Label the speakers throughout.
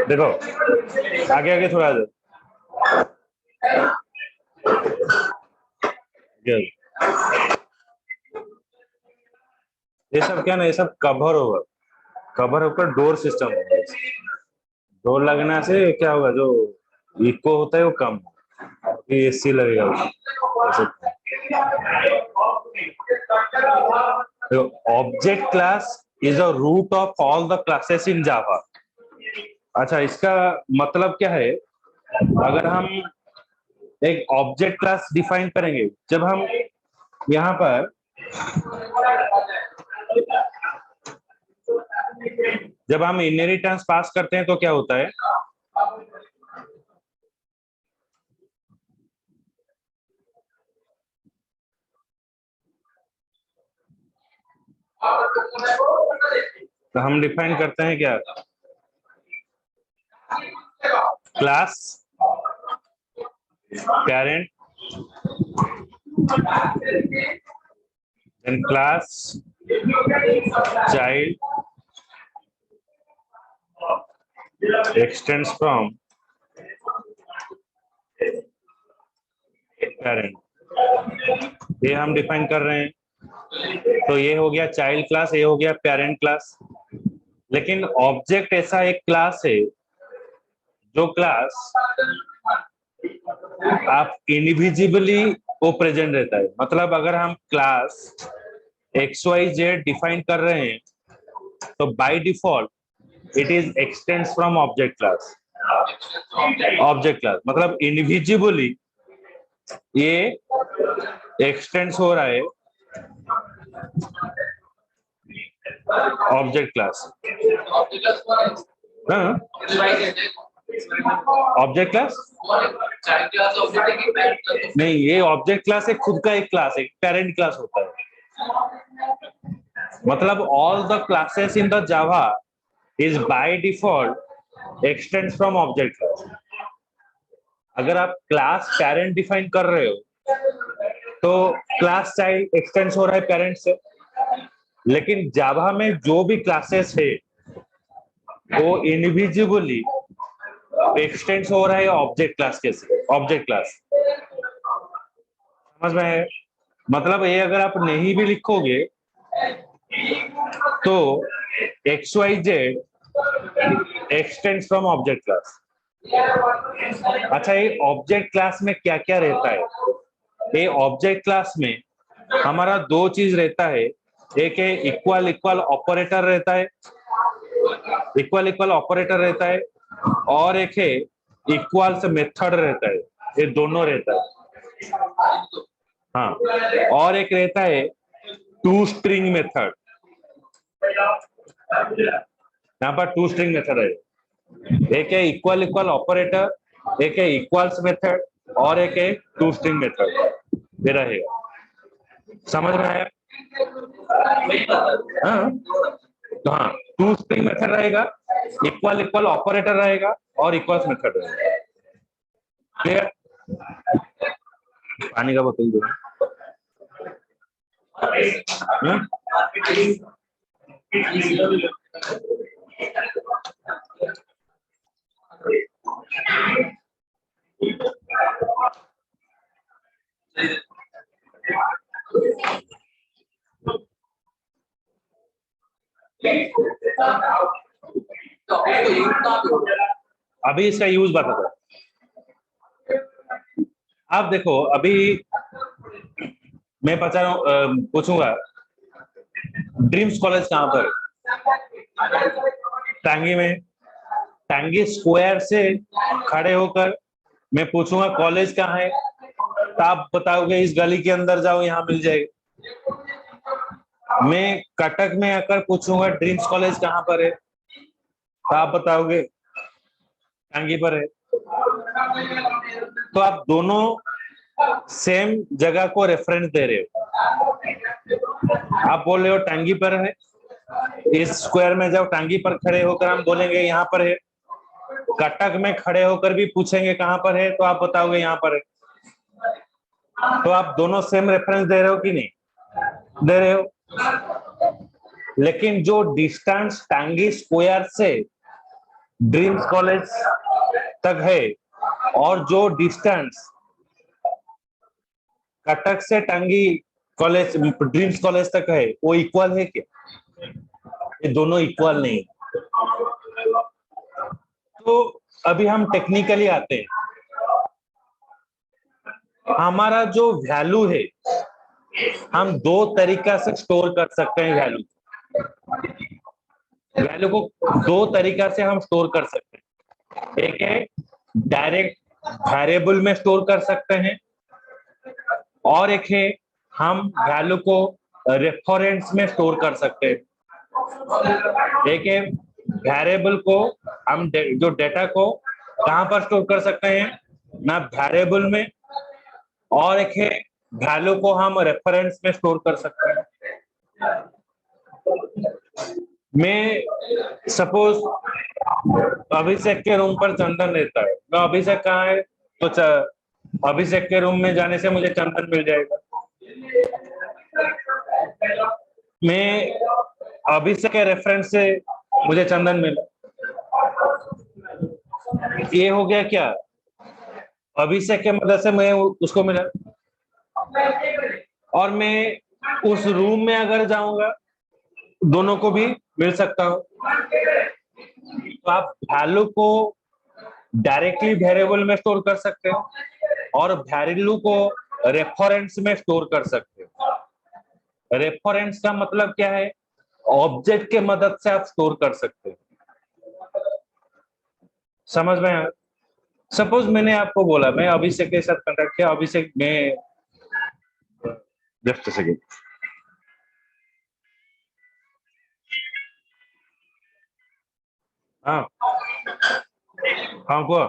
Speaker 1: देखो आगे आगे थोड़ा दे। ये सब क्या ना, ये सब कवर होकर डोर सिस्टम होगा। डोर लगने से क्या होगा, जो इको होता है वो कम, एसी लगेगा उसमें। Object class is a root of all the classes in Java. अच्छा, इसका मतलब क्या है? अगर हम एक ऑब्जेक्ट क्लास डिफाइन करेंगे, जब हम यहाँ पर जब हम इनहेरिटेंस पास करते हैं तो क्या होता है? तो हम डिफाइन करते हैं क्या? Class parent then class child extends from parent। ये हम डिफाइन कर रहे हैं। तो ये हो गया चाइल्ड क्लास, ये हो गया पेरेंट क्लास। लेकिन ऑब्जेक्ट ऐसा एक क्लास है जो क्लास आप इनविजिबली वो प्रेजेंट रहता है। मतलब अगर हम क्लास XYZ डिफाइन कर रहे हैं तो by default it is extends from object class. Object class मतलब इनविजिबली ये एक्सटेंड्स हो रहा है ऑब्जेक्ट क्लास। ऑब्जेक्ट क्लास नहीं, ये ऑब्जेक्ट क्लास है, खुद का एक क्लास है, पेरेंट क्लास होता है। मतलब all the classes in the Java is by default extends from object class. अगर आप क्लास पेरेंट डिफाइन कर रहे हो तो क्लास चाइल्ड एक्सटेंड्स हो रहा है पेरेंट से। लेकिन जावा में जो भी क्लासेस है वो इनविजिबली एक्सटेंड्स हो रहा है ऑब्जेक्ट क्लास के से। ऑब्जेक्ट क्लास समझ में है? मतलब ये अगर आप नहीं भी लिखोगे तो XYZ extends from object class. अच्छा, ये ऑब्जेक्ट क्लास में क्या क्या रहता है? ये ऑब्जेक्ट क्लास में हमारा दो चीज रहता है। एक है इक्वल इक्वल ऑपरेटर रहता है, इक्वल इक्वल ऑपरेटर रहता है, और एक है इक्वल से मेथड रहता है। ये दोनों रहता है। हाँ, और एक रहता है टू स्ट्रिंग मेथड। यहाँ पर टू स्ट्रिंग मेथड है। एक है इक्वल इक्वल ऑपरेटर, एक है इक्वल्स मेथड, और एक है टू स्ट्रिंग मेथड। ये रहेगा, समझ में आया? हाँ, तो हाँ, टू स्ट्रिंग मेथड रहेगा, इक्वल इक्वल ऑपरेटर रहेगा, और इक्वल्स मेथड रहेगा। क्लियर? पानी का बोतल दो। अभी इसका यूज बता दो। आप देखो, अभी मैं पूछूंगा ड्रीम्स कॉलेज कहाँ पर? टांगी में। टांगी स्क्वायर से खड़े होकर मैं पूछूंगा कॉलेज कहाँ है, तो आप बताओगे इस गली के अंदर जाओ, यहाँ मिल जाएगा। मैं कटक में आकर पूछूंगा ड्रीम्स कॉलेज कहाँ पर है, तो आप बताओगे टांगी पर है। तो आप दोनों सेम जगह को रेफरेंस दे रहे हो। आप बोल रहे हो टांगी पर है, इस स्क्वायर में जाओ, टांगी पर खड़े होकर हम बोलेंगे यहाँ पर है। कटक में खड़े होकर भी पूछेंगे कहाँ पर है, तो आप बताओगे यहाँ पर है। तो आप दोनों सेम रेफरेंस दे रहे हो कि नहीं दे रहे हो? लेकिन जो डिस्टेंस टांगी स्क्वायर से ड्रीम्स कॉलेज तक है और जो डिस्टेंस कटक से टंगी कॉलेज ड्रीम्स कॉलेज तक है वो इक्वल है क्या? ये दोनों इक्वल नहीं। तो अभी हम टेक्निकली आते हैं। हमारा जो वैल्यू है हम दो तरीका से स्टोर कर सकते हैं। वैल्यू को दो तरीका से हम स्टोर कर सकते हैं। एक है डायरेक्ट वेरिएबल में स्टोर कर सकते हैं और एक है हम वैल्यू को रेफरेंस में स्टोर कर सकते हैं। एक है वेरिएबल को हम जो डेटा को कहां पर स्टोर कर सकते हैं ना वेरिएबल में, और एक है वैल्यू को हम रेफरेंस में स्टोर कर सकते हैं। मैं सपोज अभिषेक के रूम पर चंदन रहता है, तो अभिषेक कहाँ है तो अभिषेक के रूम में जाने से मुझे चंदन मिल जाएगा। मैं अभिषेक के रेफरेंस से मुझे चंदन मिला। ये हो गया क्या, अभिषेक के मदद से मैं उसको मिला। और मैं उस रूम में अगर जाऊंगा दोनों को भी मिल सकता हूं। तो आप वैल्यू को डायरेक्टली वेरिएबल में स्टोर कर सकते हो और वैल्यू को रेफरेंस में स्टोर कर सकते हो। रेफरेंस का मतलब क्या है, ऑब्जेक्ट के मदद से आप स्टोर कर सकते हो। समझ में आया? सपोज मैंने आपको बोला मैं अभिषेक के साथ कांटेक्ट किया, अभिषेक में जस्ट सेकेंड। हाँ हाँ को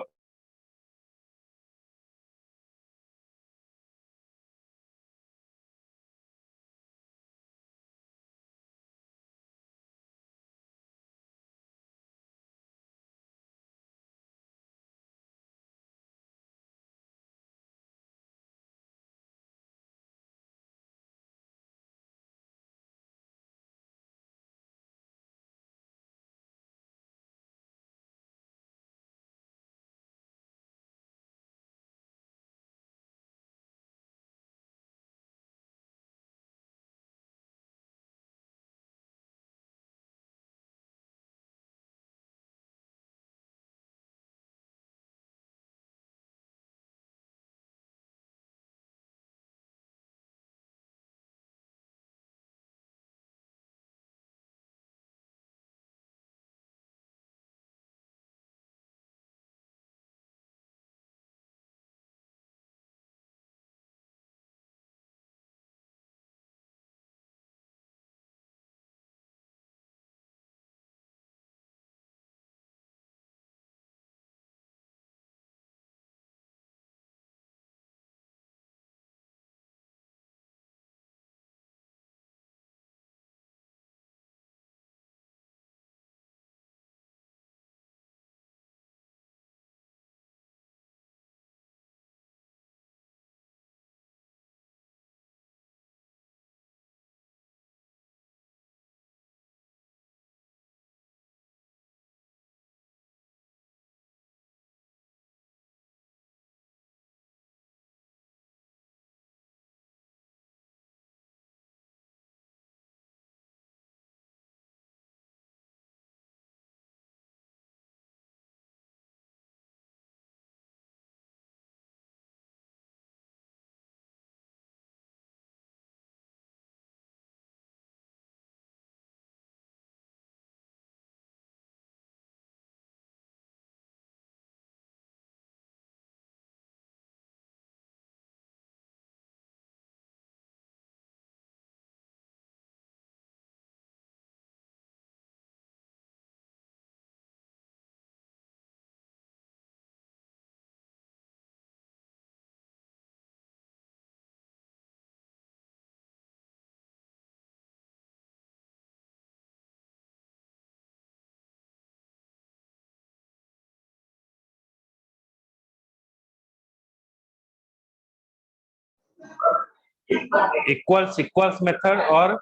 Speaker 1: इक्वल्स इक्वल्स मेथड और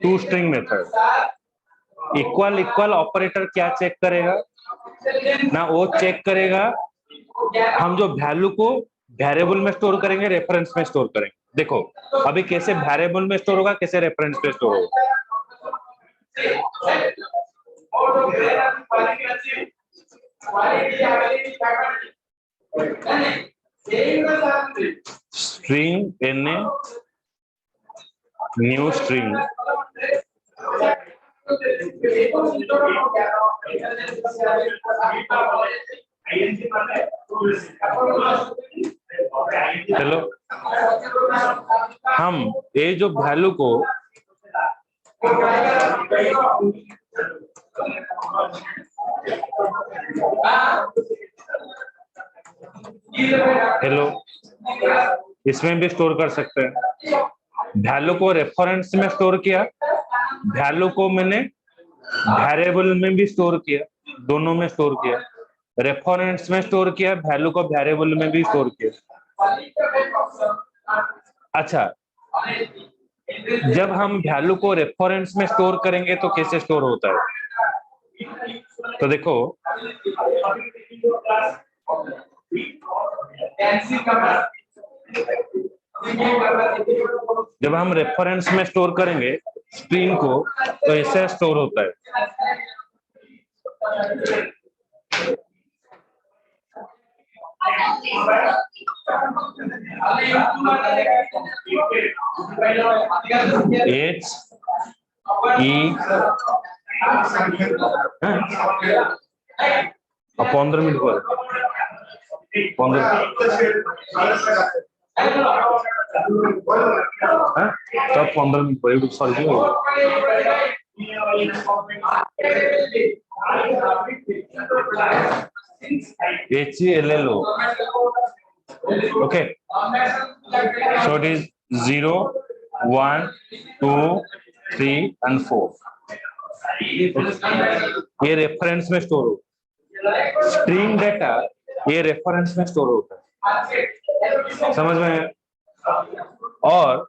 Speaker 1: to string method. Equal equal operator क्या चेक करेगा, ना वो चेक करेगा। हम जो वैल्यू को वेरिएबल में स्टोर करेंगे, रेफरेंस में स्टोर करेंगे। देखो अभी कैसे वेरिएबल में स्टोर होगा, कैसे रेफरेंस में स्टोर होगा। String N A new string चलो हम ये जो वैल्यू को इसमें भी स्टोर कर सकते हैं। वैल्यू को रेफरेंस में स्टोर किया, वैल्यू को मैंने वेरिएबल में भी स्टोर किया, दोनों में स्टोर किया। रेफरेंस में स्टोर किया, वैल्यू को वेरिएबल में भी स्टोर किया। अच्छा, जब हम वैल्यू को रेफरेंस में स्टोर करेंगे तो कैसे स्टोर होता है? तो देखो जब हम रेफरेंस में स्टोर करेंगे स्ट्रिंग को तो ऐसे स्टोर होता है। H E 15 मिनट पर 15 तब 15 मिनट पर YouTube sorry HELLO. Okay, so it is 0 1 2 3 and 4. ये रेफरेंस में स्टोर हो। स्ट्रिंग डेटा ये रेफरेंस में स्टोर होता है, समझ में? और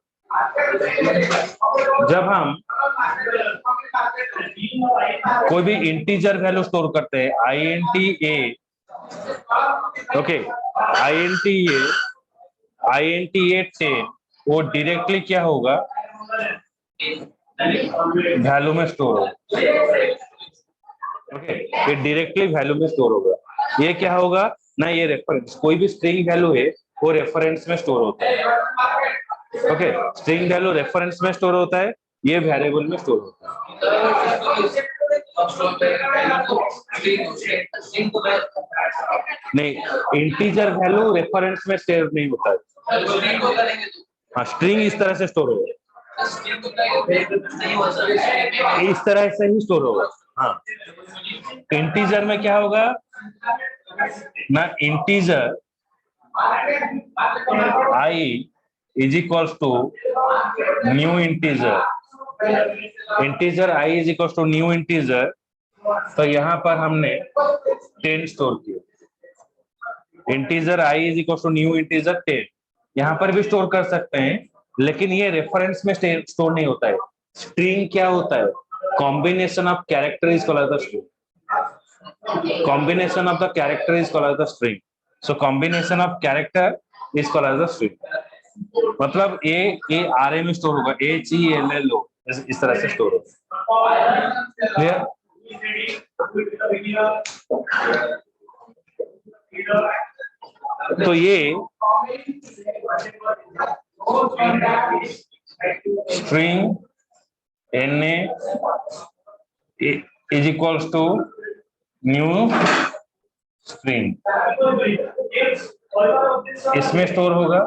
Speaker 1: जब हम कोई भी इंटीजर वैल्यू स्टोर करते हैं, INTA, ओके, INTA 10, वो डायरेक्टली क्या होगा, वैल्यू में स्टोर होगा। ओके, ये डायरेक्टली वैल्यू में स्टोर होगा। ये क्या होगा ना, ये रेफरेंस, कोई भी स्ट्रिंग वैल्यू है वो रेफरेंस में स्टोर होता है। ओके, स्ट्रिंग वैल्यू रेफरेंस में स्टोर होता है, ये वेरिएबल में स्टोर होता है। नहीं, इंटीजर वैल्यू रेफरेंस में स्टोर नहीं होता है। हाँ, स्ट्रिंग इस तरह से स्टोर होगा, इस तरह से ही स्टोर होगा। हाँ, इंटीजर में क्या होगा ना, integer I is equals to new integer, integer I is equals to new integer, तो यहाँ पर हमने 10 स्टोर किया। Integer I is equals to new integer 10, यहाँ पर भी स्टोर कर सकते हैं, लेकिन ये रेफरेंस में स्टोर नहीं होता है। स्ट्रिंग क्या होता है, combination of character is called the string. Combination of the character is called the string. So combination of character is called the string. मतलब ए आरए में स्टोर होगा, HELLO इस तरह से स्टोर होगा। क्लियर? तो ये string NA is equals to new string, इसमें स्टोर होगा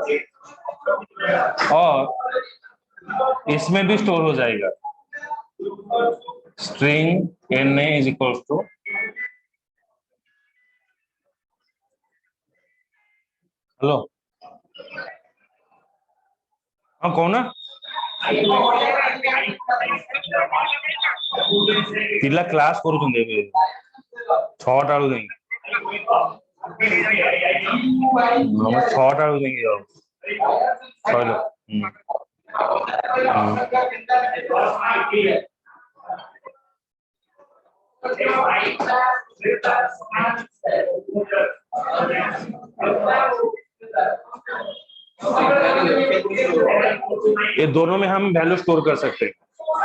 Speaker 1: और इसमें भी स्टोर हो जाएगा। String NA is equals to, hello हाँ कौन है पिला क्लास करूछंदे ଏବେ 6ଟା ବେଳକୁ ଯାଇକି ଆମେ 6ଟା ବେଳକୁ ଯାଇକି ଯାଉ କହିଲ। ये दोनों में हम वैल्यू स्टोर कर सकते हैं।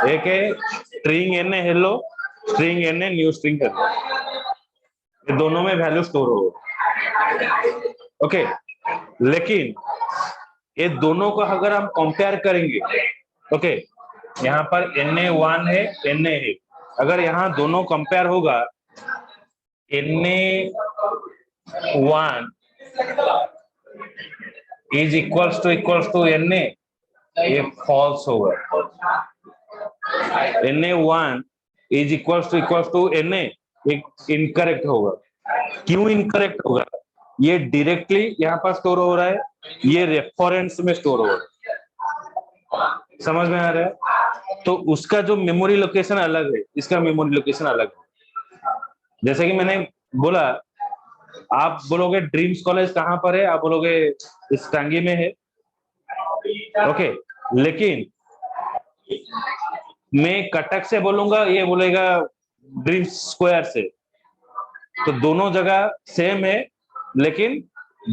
Speaker 1: एक है string N A hello, string N A new string hello, ये दोनों में वैल्यू स्टोर होगा। ओके, लेकिन ये दोनों को अगर हम कंपेयर करेंगे, ओके, यहाँ पर NA1 है, NA है, अगर यहाँ दोनों कंपेयर होगा, NA1 is equals to NA, ये फॉल्स होगा। NA1 is equals to NA, एक इनकरेक्ट होगा। क्यों इनकरेक्ट होगा? ये डायरेक्टली यहाँ पर स्टोर हो रहा है, ये रेफरेंस में स्टोर हो रहा है। समझ में आ रहा है? तो उसका जो मेमोरी लोकेशन अलग है, इसका मेमोरी लोकेशन अलग है। जैसे कि मैंने बोला, आप बोलोगे ड्रीम्स कॉलेज कहाँ पर है, आप बोलोगे इस टांगी में है, ओके, लेकिन मैं कटक से बोलूंगा, ये बोलेगा ड्रीम्स स्क्वायर से, तो दोनों जगह सेम है, लेकिन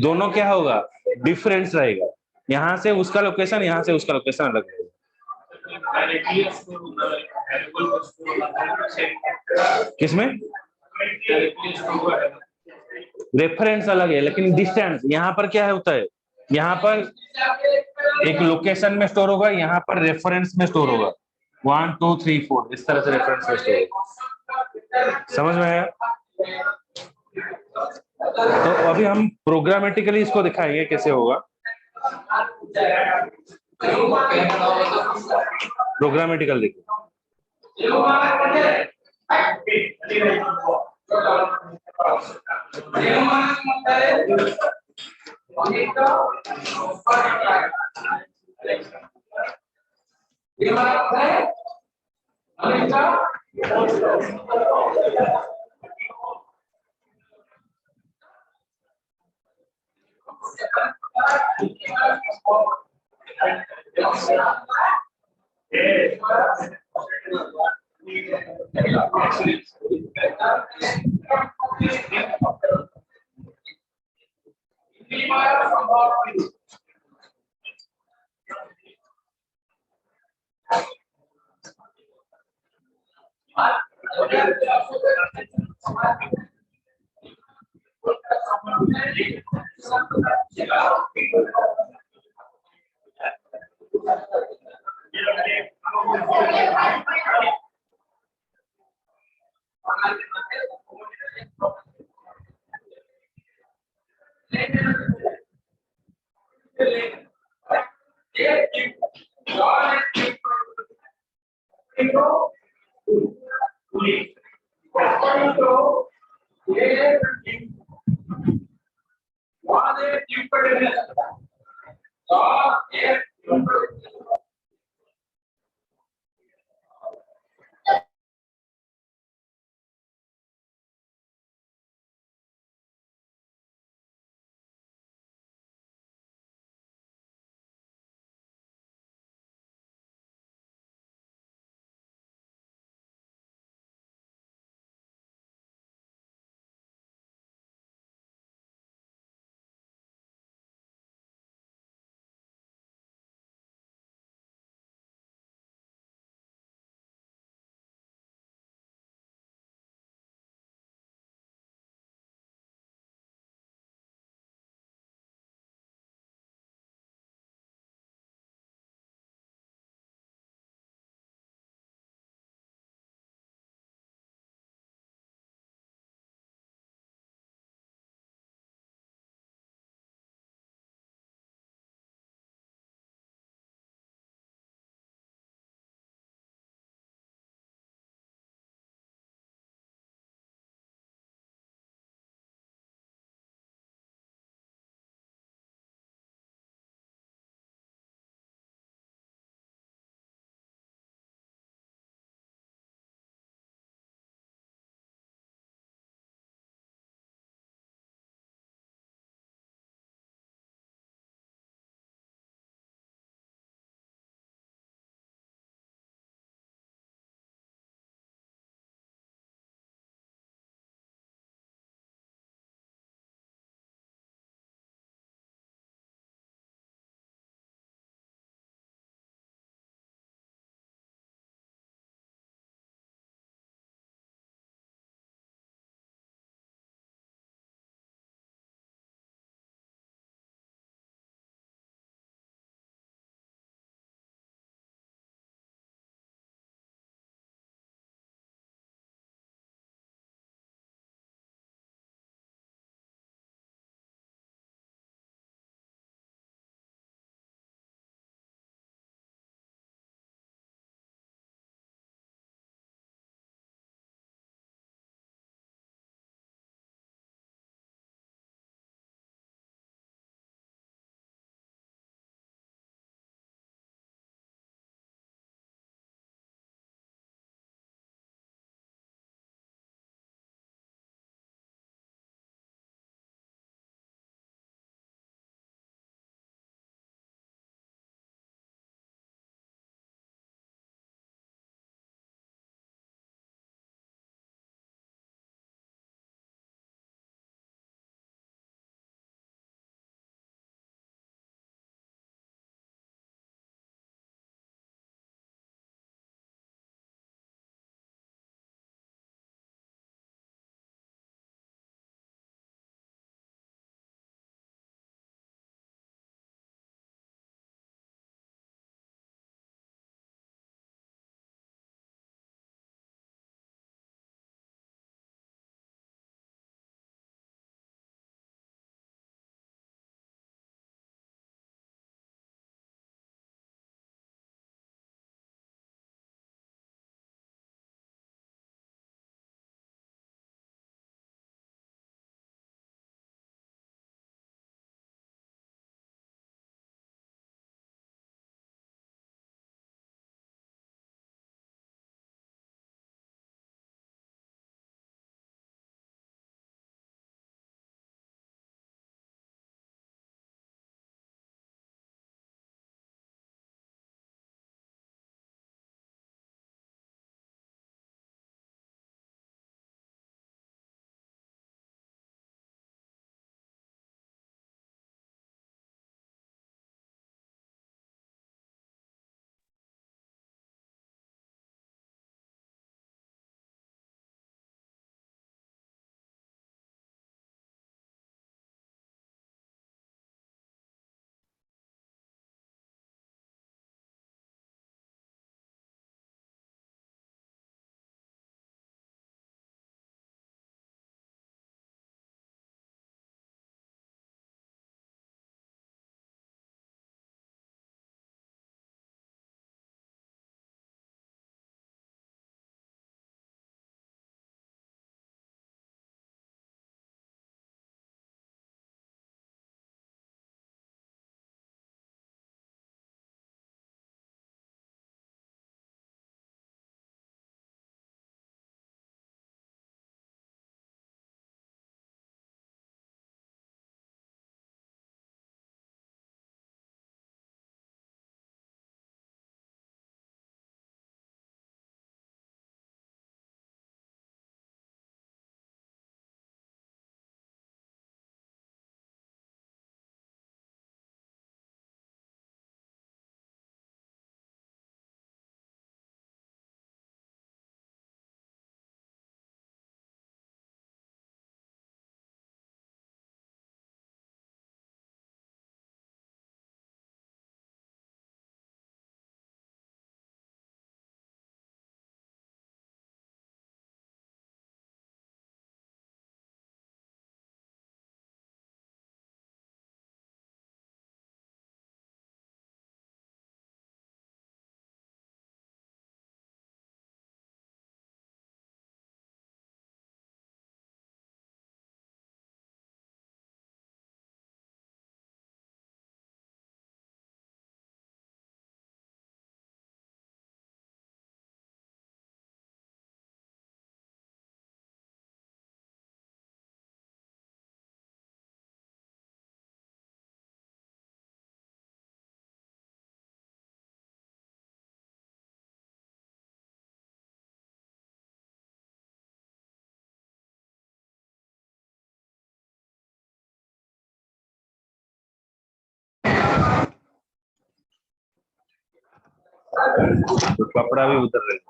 Speaker 1: दोनों क्या होगा, डिफरेंस रहेगा। यहाँ से उसका लोकेशन, यहाँ से उसका लोकेशन अलग रहेगा। किसमें रेफरेंस अलग है, लेकिन डिस्टेंस यहाँ पर क्या होता है, यहाँ पर एक लोकेशन में स्टोर होगा, यहाँ पर रेफरेंस में स्टोर होगा, 1 2 3 4 इस तरह से रेफरेंस में स्टोर होगा। समझ में आया? तो अभी हम प्रोग्रामेटिकली इसको दिखाएंगे कैसे होगा। प्रोग्रामेटिकल देखिए, तो कपड़ा भी उतर रहा है।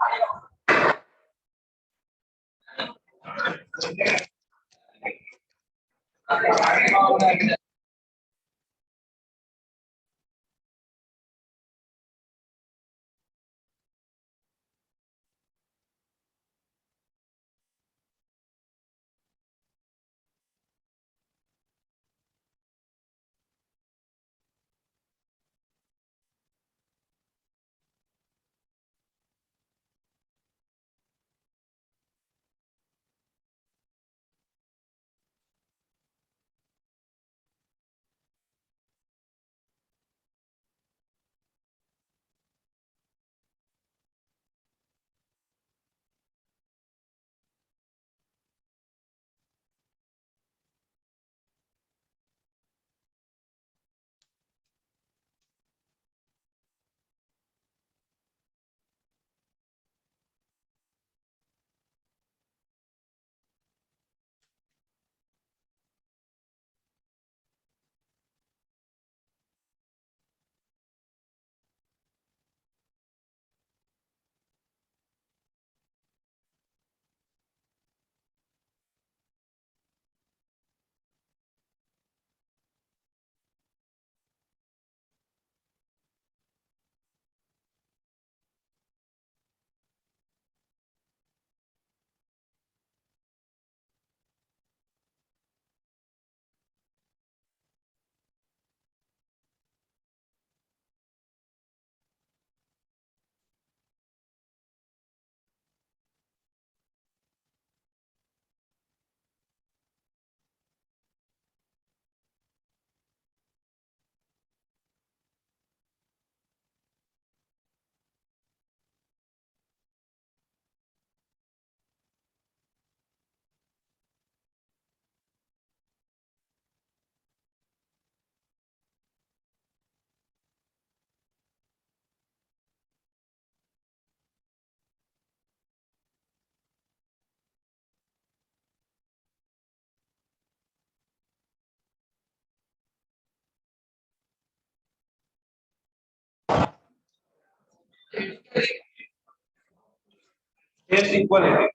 Speaker 1: Yes, equality.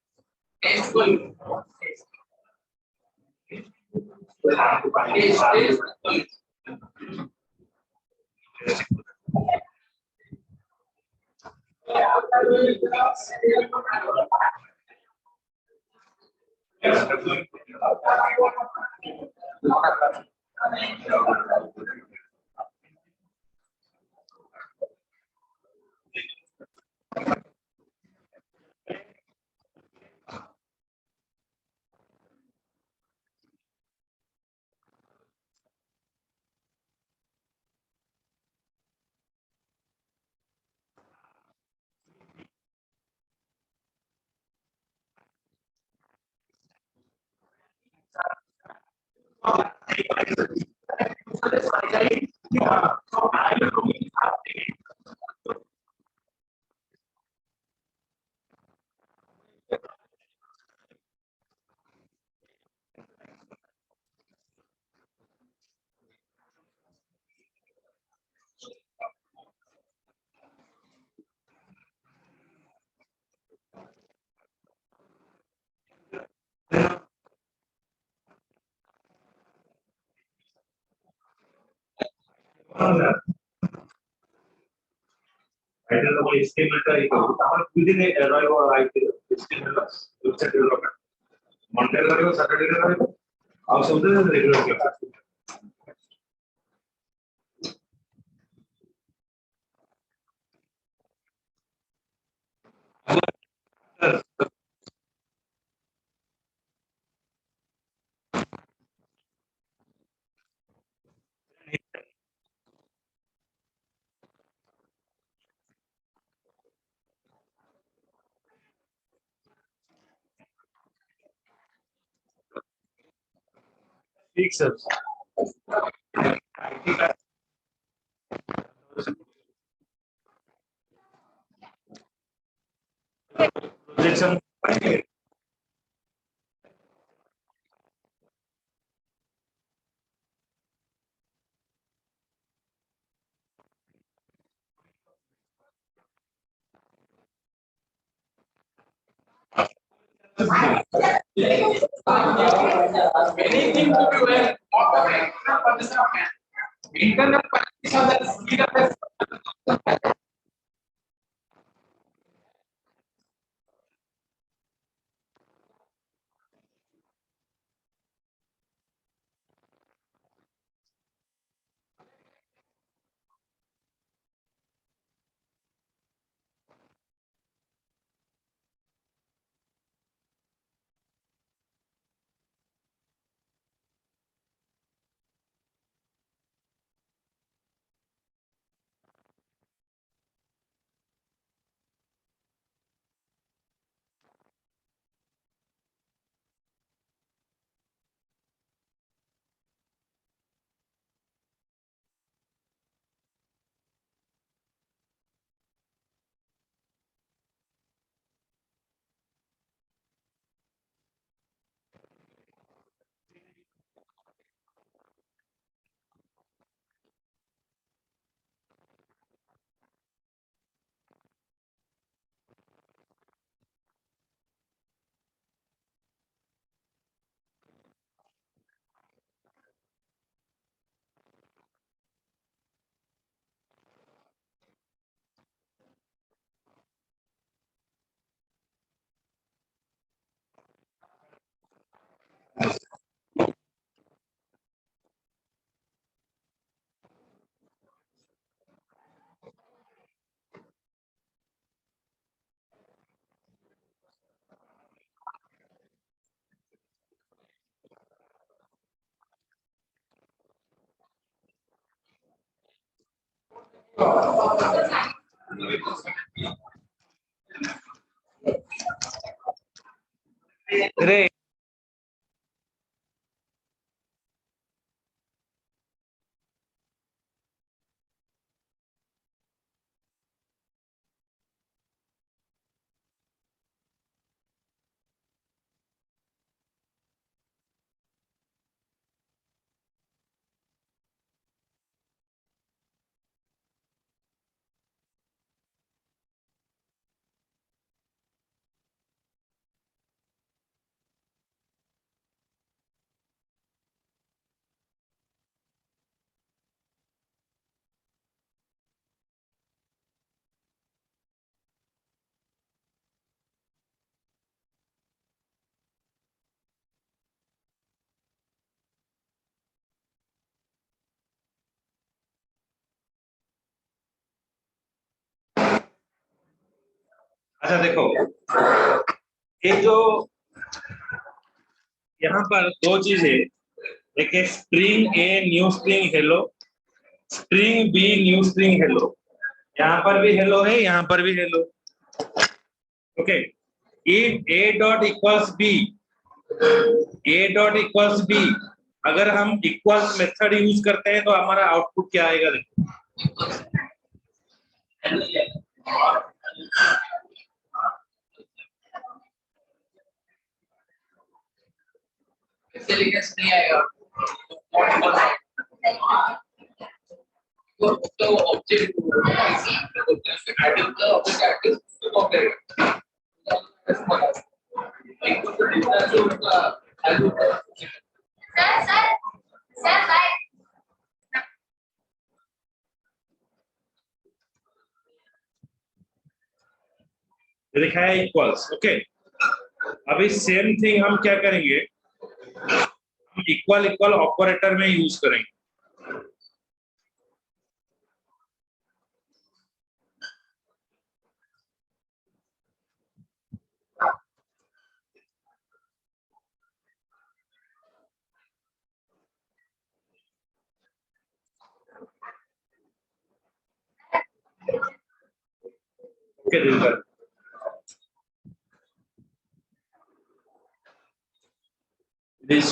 Speaker 1: Either the way HTML within a array or HTML website development. Monday रहेगा, Saturday रहेगा, आप समझते हैं रेगुलर क्या? ठीक sir. Projection.
Speaker 2: Anything to be well, internet
Speaker 1: Great. अच्छा देखो, ये जो यहाँ पर दो चीज है, एक है string A new string hello, string B new string hello. यहाँ पर भी हेलो है, यहाँ पर भी hello. Okay, if A dot equals B, A dot equals B, अगर हम इक्वल्स मेथड यूज करते हैं तो हमारा आउटपुट क्या आएगा देखो।
Speaker 2: नहीं आएगा तो ऑब्जेक्ट
Speaker 1: लिखा है इक्वल्स। ओके, अभी सेम थिंग हम क्या करेंगे, हम इक्वल इक्वल ऑपरेटर में यूज करेंगे। Okay Dilkar,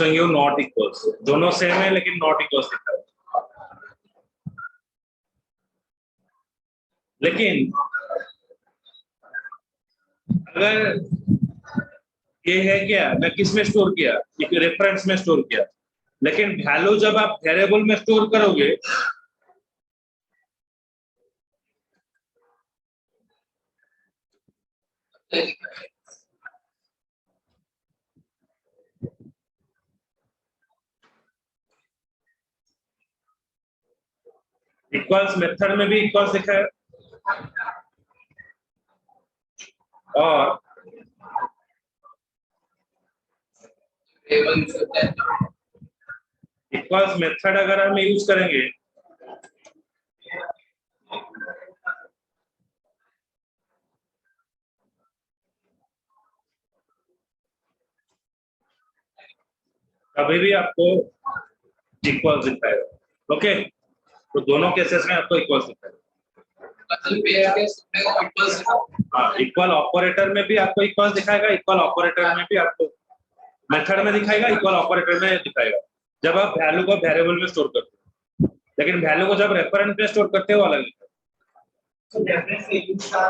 Speaker 1: you not equals, दोनों सेम है लेकिन नॉट इक्वल्स लिखा है। लेकिन अगर ये है क्या, मैं किस में स्टोर किया, एक रेफरेंस में स्टोर किया, लेकिन वैल्यू जब आप वेरिएबल में स्टोर करोगे इक्वल्स मेथड में भी इक्वल्स लिखा है और
Speaker 2: टेबल यूज करते हैं
Speaker 1: इक्वल्स मेथड अगर हम यूज करेंगे कभी भी आपको इक्वल्स दिखाएगा। ओके, तो दोनों केसेस में आपको इक्वल्स दिखाएगा।
Speaker 2: मतलब पेयर के समय को इक्वल्स
Speaker 1: हाँ, इक्वल ऑपरेटर में भी आपको इक्वल्स दिखाएगा, इक्वल ऑपरेटर में भी आपको मेथड में दिखाएगा, इक्वल ऑपरेटर में दिखाएगा जब आप वैल्यू को वेरिएबल में स्टोर करते हो। लेकिन वैल्यू को जब रेफरेंस में स्टोर करते हो अलग लिखा है।
Speaker 2: तो रेफरेंस से यूज का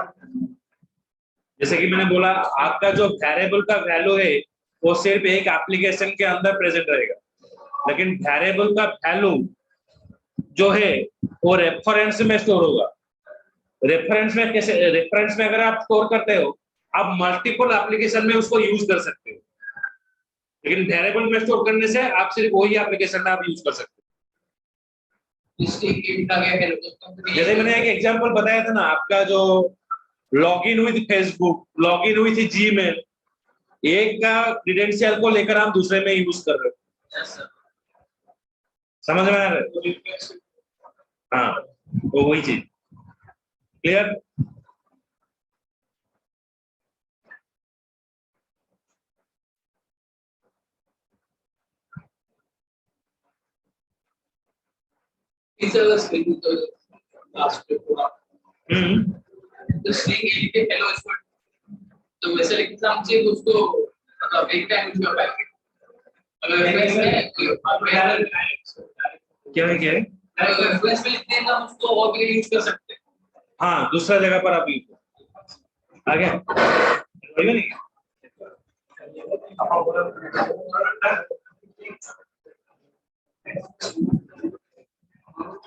Speaker 1: जैसे कि मैंने बोला, आपका जो वेरिएबल का वैल्यू है वो सिर्फ एक एप्लीकेशन के अंदर प्रेजेंट रहेगा, लेकिन वेरिएबल का वैल्यू जो है वो रेफरेंस में स्टोर होगा। रेफरेंस में कैसे? रेफरेंस में अगर आप स्टोर करते हो आप मल्टीपल एप्लीकेशन में उसको यूज कर सकते हो, लेकिन वेरिएबल में स्टोर करने से आप सिर्फ वही एप्लीकेशन में आप यूज कर सकते हो। जैसे मैंने एक एग्जांपल बताया था ना, आपका जो login with Facebook, login with Gmail, एक का क्रेडेंशियल को लेकर आप दूसरे में यूज कर रहे हो। समझ में आ रहा है? हाँ, तो वही चीज। क्लियर?
Speaker 2: तो स्ट्रिंग के हेलो इसको तो वैसे लिखना हम चाहिए उसको मतलब एक टाइम यूज कर पाएंगे। अगर रेफरेंस में
Speaker 1: क्या है
Speaker 2: अगर रेफरेंस में लिखते हैं तो हम उसको और भी यूज कर सकते हैं।
Speaker 1: हाँ, दूसरा जगह पर आप यूज आ गया नहीं।